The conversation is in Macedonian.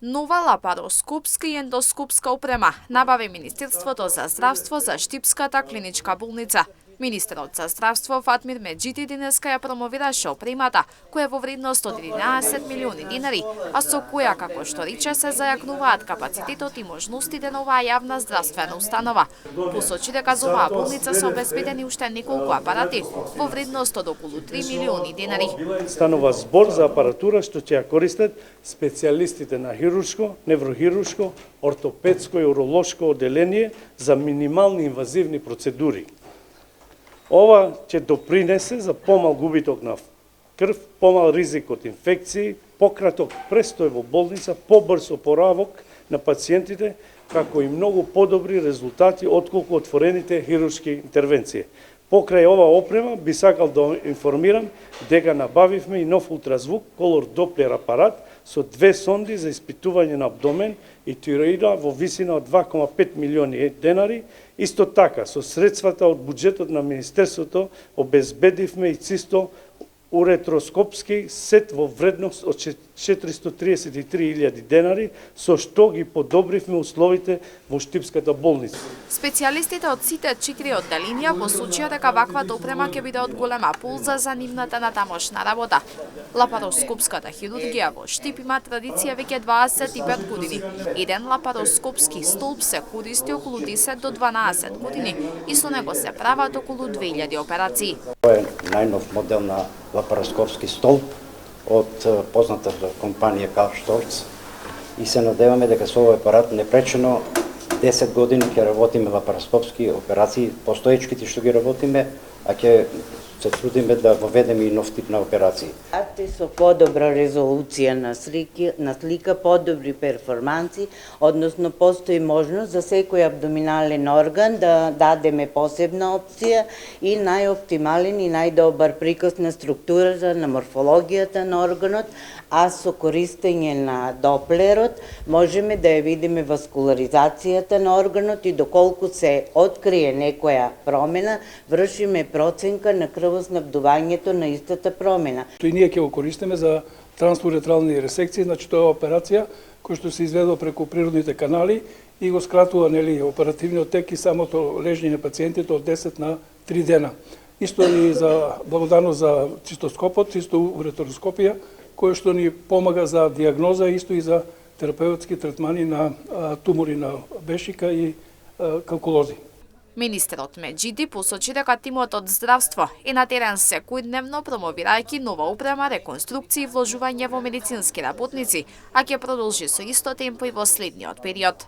Нова лапароскопска и ендоскопска опрема набави Министерството за здравство за Штипската клиничка болница. Министерот за здравство Фатмир Меджиди денеска ја промовираше опремата, која во вредност од 11 милиони динари, а со која, како што рече, се зајакнуваат капацитетот и можностите на оваа јавна здравствена установа. Посочи дека за оваа болница се обезбедени уште неколку апарати во вредност од околу 3 милиони динари. Станува збор за апаратура што ќе ја користат специјалистите на хируршко, неврохируршко, ортопедско и уролошко оделение за минимални инвазивни процедури. Ова ќе допринесе за помал губиток на крв, помал ризик од инфекции, пократок престој во болница, побрз опоравок на пациентите, како и многу подобри резултати отколку отворените хируршки интервенции. Покрај ова опрема би сакал да информирам дека набавивме и нов ултразвук колор доплер апарат со 2 сонди за испитување на абдомен и тироида во висина од 2,5 милиони денари. Исто така, со средствата од буџетот на Министерството обезбедивме и чисто уретроскопски сет во вредност од 433.000 денари, со што ги подобривме условите во Штипската болница. Специјалистите од сите 4 одделенија посочија дека ваквата опрема ќе биде од голема полза за нивната натамошна работа. Лапароскопската хирургија во Штип има традиција веќе 25 години. Еден лапароскопски столб се користи околу 10 до 12 години и со него се прават околу 2000 операции. Тоа е најнов модел на лапароскопски столб од познатата компанија Карл Шторц и се надеваме дека со овој апарат непречено 10 години ќе работиме лапароскопски операции, постоечките што ги работиме, а ќе се трудиме да воведеме и нов тип на операции. Со подобра резолуција на слика, подобри перформанси, односно постои можност за секој абдоминален орган да дадеме посебна опција и најоптимален и најдобар приказ на структурата, на морфологијата на органот, а со користење на доплерот можеме да ја видиме васкуларизацијата на органот и доколку се открие некоја промена, вршиме проценка на крвоснабдувањето на истата промена. И ние ќе го користиме за трансуретрални ресекции, значи тоа е операција која што се изведува преку природните канали и го скратува оперативниот тек и самото лежење на пациентите од 10 на 3 дена. Исто и за благодарност за цистоскопот, чисто уретероскопија, кој што ни помага за диагноза, исто и за терапевтски третмани на тумори на бешика и калкулози. Министерот Меджиди посочи дека тимот од здравство е на терен секојдневно промовирајќи нова опрема, реконструкција и вложување во медицински работници, а ќе продолжи со исто темпо и во следниот период.